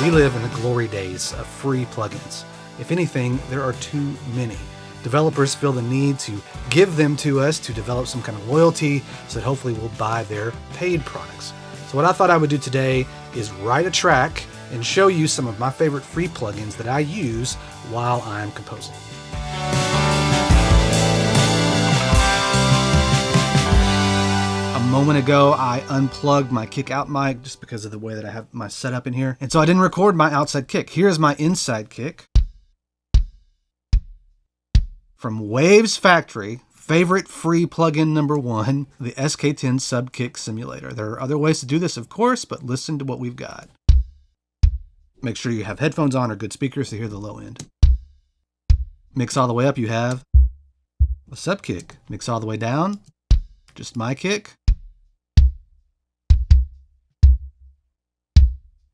We live in the glory days of free plugins. If anything, there are too many. Developers feel the need to give them to us to develop some kind of loyalty so that hopefully we'll buy their paid products. So what I thought I would do today is write a track and show you some of my favorite free plugins that I use while I'm composing. A moment ago, I unplugged my kick out mic just because of the way that I have my setup in here. And so I didn't record my outside kick. Here's my inside kick. From Waves Factory, favorite free plugin number 1, the SK10 Sub Kick Simulator. There are other ways to do this, of course, but listen to what we've got. Make sure you have headphones on or good speakers to hear the low end. Mix all the way up, you have a sub kick. Mix all the way down, just my kick.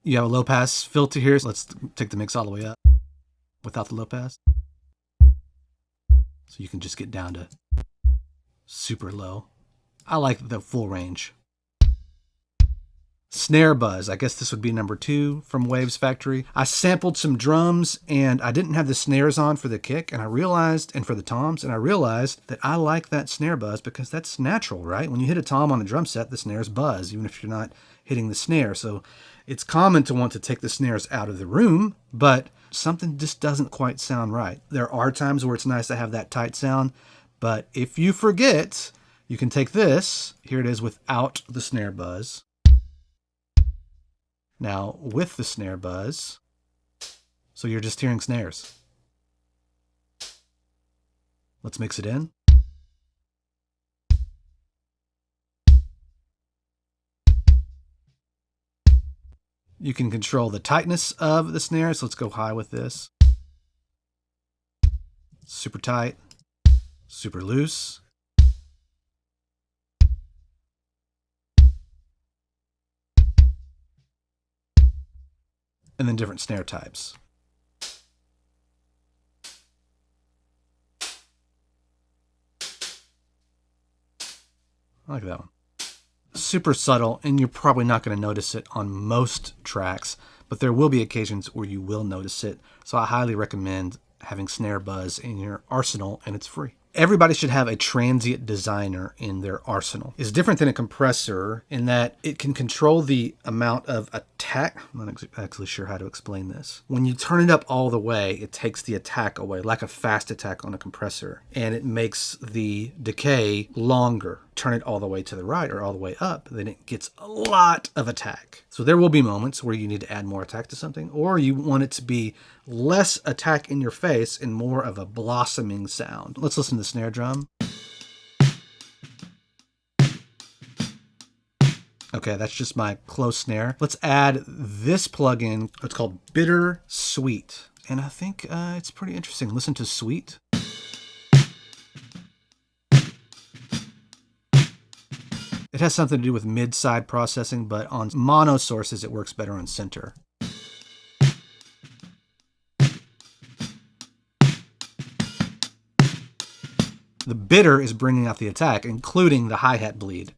You have a low pass filter here. So let's take the mix all the way up without the low pass. So you can just get down to super low. I like the full range. Snare buzz. I guess this would be number 2 from Waves Factory. I sampled some drums and I didn't have the snares on for the kick, and for the toms, and I realized that I like that snare buzz because that's natural, right? When you hit a tom on a drum set, the snares buzz, even if you're not hitting the snare. So it's common to want to take the snares out of the room, but something just doesn't quite sound right. There are times where it's nice to have that tight sound, but if you forget, you can take this. Here it is without the snare buzz. Now with the snare buzz, so you're just hearing snares. Let's mix it in. You can control the tightness of the snare, so let's go high with this. Super tight, super loose. And then different snare types. I like that one. Super subtle, and you're probably not going to notice it on most tracks, but there will be occasions where you will notice it. So I highly recommend having snare buzz in your arsenal, and it's free. Everybody should have a transient designer in their arsenal. It's different than a compressor in that it can control the amount of attack. I'm not actually sure how to explain this. When you turn it up all the way, it takes the attack away, like a fast attack on a compressor, and it makes the decay longer. Turn it all the way to the right or all the way up, then it gets a lot of attack. So there will be moments where you need to add more attack to something, or you want it to be less attack in your face and more of a blossoming sound. Let's listen to the snare drum. Okay, that's just my close snare. Let's add this plugin. It's called Bitter Sweet, and I think it's pretty interesting. Listen to Sweet. It has something to do with mid-side processing, but on mono sources, it works better on center. The bitter is bringing out the attack, including the hi-hat bleed.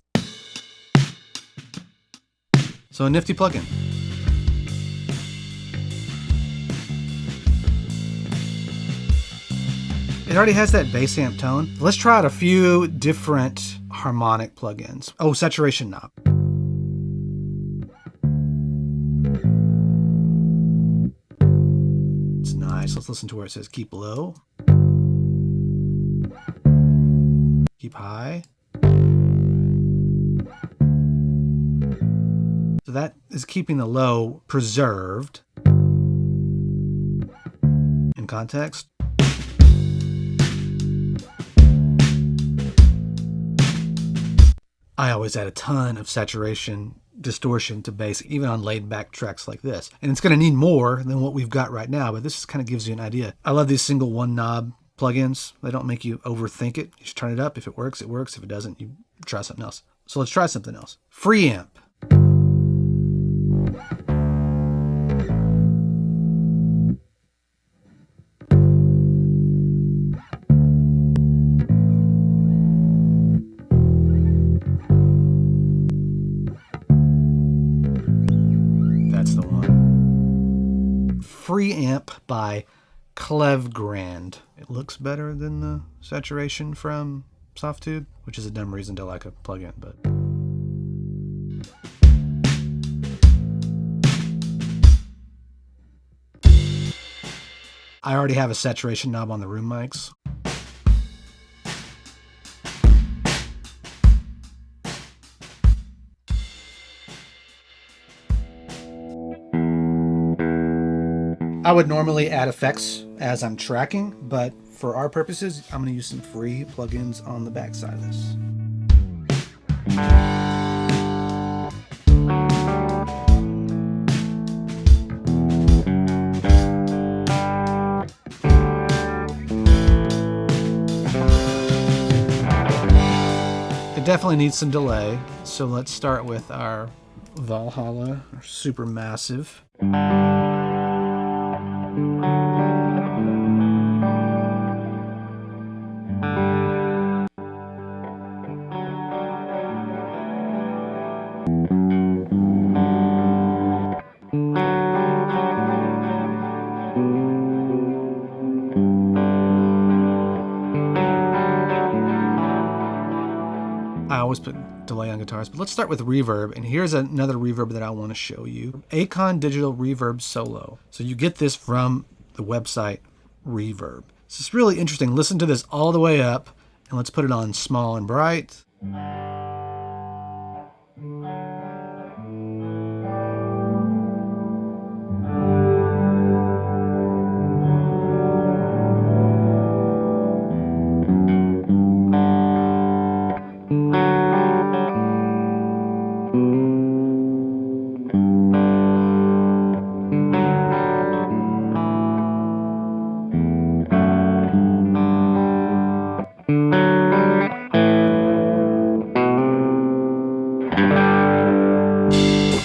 So a nifty plugin. It already has that bass amp tone. Let's try out a few different harmonic plugins. Oh, saturation knob. It's nice. Let's listen to where it says keep low. Keep high. So that is keeping the low preserved in context. I always add a ton of saturation, distortion to bass, even on laid back tracks like this. And it's going to need more than what we've got right now, but this kind of gives you an idea. I love these single one knob plugins. They don't make you overthink it. You just turn it up. If it works, it works. If it doesn't, you try something else. So let's try something else. Free amp. That's the one. free amp by Clevgrand. It looks better than the saturation from Softube, which is a dumb reason to like a plugin, but... I already have a saturation knob on the room mics. I would normally add effects as I'm tracking, but for our purposes, I'm going to use some free plugins on the backside of this. It definitely needs some delay, so let's start with our Valhalla, our super massive. I always put delay on guitars, but let's start with reverb. And here's another reverb that I want to show you. Acon Digital Reverb Solo. So you get this from the website Reverb. So it's really interesting. Listen to this all the way up, and let's put it on small and bright.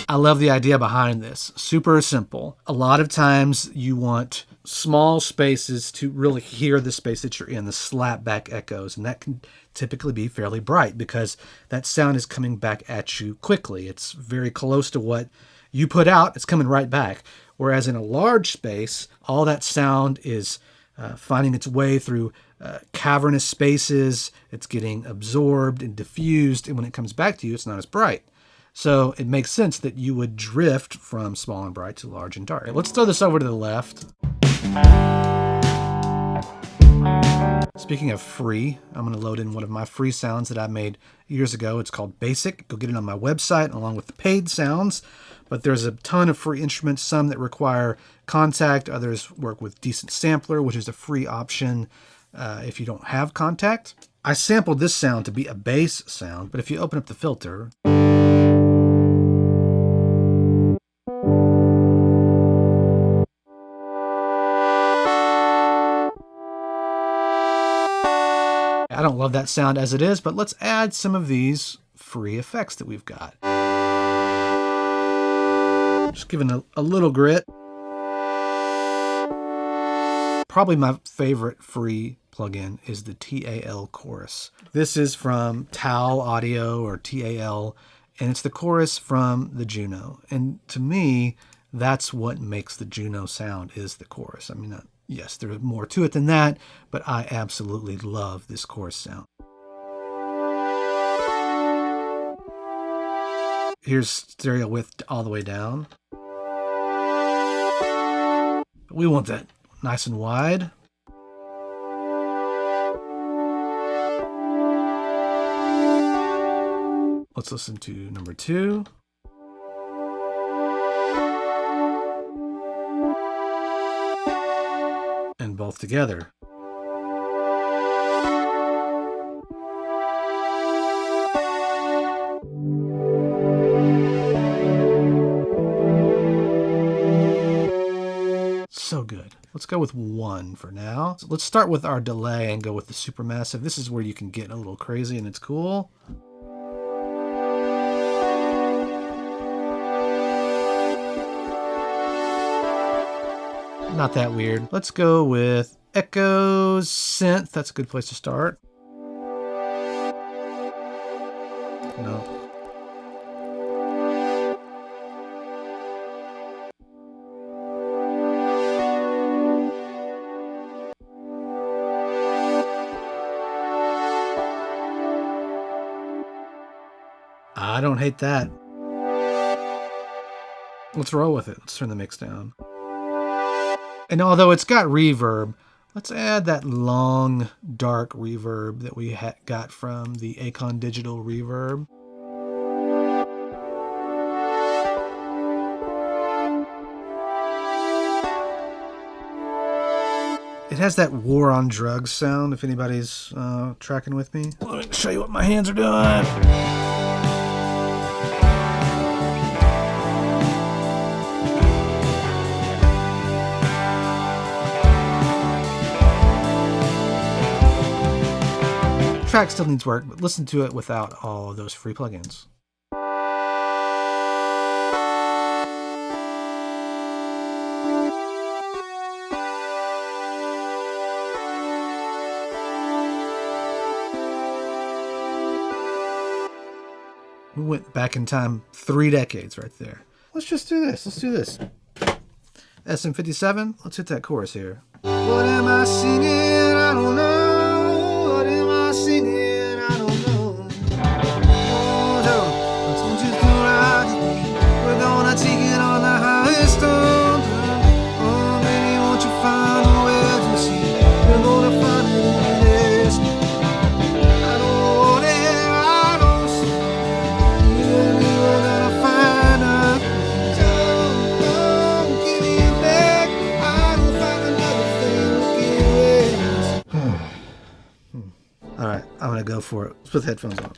I love the idea behind this. Super simple. A lot of times you want small spaces to really hear the space that you're in, the slapback echoes, and that can typically be fairly bright because that sound is coming back at you quickly. It's very close to what you put out. It's coming right back. Whereas in a large space, all that sound is finding its way through cavernous spaces. It's getting absorbed and diffused, and when it comes back to you, it's not as bright. So it makes sense that you would drift from small and bright to large and dark. Let's throw this over to the left. Speaking of free, I'm going to load in one of my free sounds that I made years ago. It's called Basic. Go get it on my website along with the paid sounds. But there's a ton of free instruments, some that require Kontakt, others work with Decent Sampler, which is a free option if you don't have Kontakt. I sampled this sound to be a bass sound, but if you open up the filter, I don't love that sound as it is, but let's add some of these free effects that we've got. Just giving a little grit. Probably my favorite free plugin is the TAL chorus. This is from TAL Audio or TAL, and it's the chorus from the Juno. And to me, that's what makes the Juno sound, is the chorus. I mean, yes, there's more to it than that, but I absolutely love this chorus sound. Here's stereo width all the way down. We want that nice and wide. Let's listen to number 2. And both together. So good. Let's go with 1 for now. So let's start with our delay and go with the supermassive. This is where you can get a little crazy and it's cool. Not that weird. Let's go with Echo Synth. That's a good place to start. No. I don't hate that. Let's roll with it. Let's turn the mix down. And although it's got reverb, let's add that long, dark reverb that we got from the Acon Digital Reverb. It has that War on Drugs sound, if anybody's tracking with me. Let me show you what my hands are doing. Track still needs work, but listen to it without all of those free plugins. We went back in time 3 decades right there. Let's just do this. Let's do this. SM57, let's hit that chorus here. What am I singing? I don't know. What am I singing? I don't know. Oh, don't you do right to me? We're gonna take it on the highest stone. Oh, baby, won't you find a way to see? We're gonna find it in this. I don't want it, I don't see. We're gonna find her. Don't give me back. I will find another thing to give it. All right, I'm gonna go for it. Let's put the headphones on.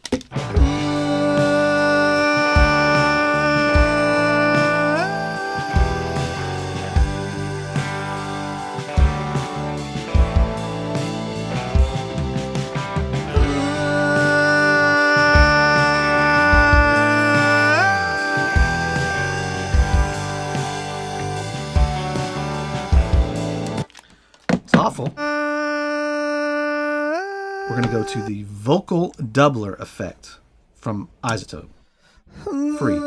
It's awful. We're going to go to the vocal doubler effect from Isotope. Free.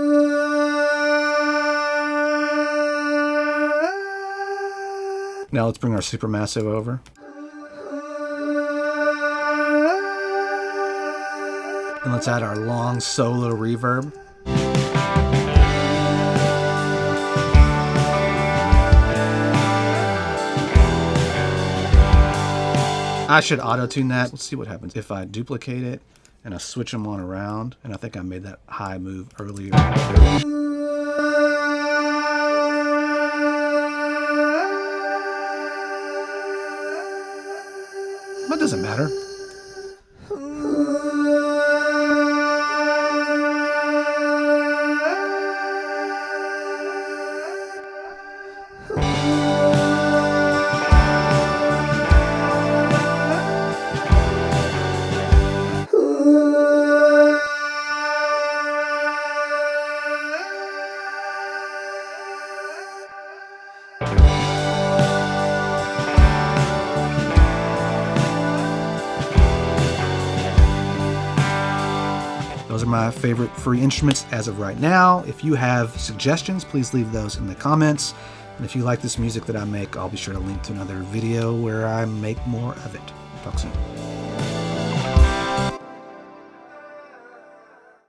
Now let's bring our supermassive over. And let's add our long solo reverb. I should auto-tune that. Let's see what happens if I duplicate it and I switch them on around. And I think I made that high move earlier. That doesn't matter. Those are my favorite free instruments as of right now. If you have suggestions, please leave those in the comments. And if you like this music that I make, I'll be sure to link to another video where I make more of it. Talk soon.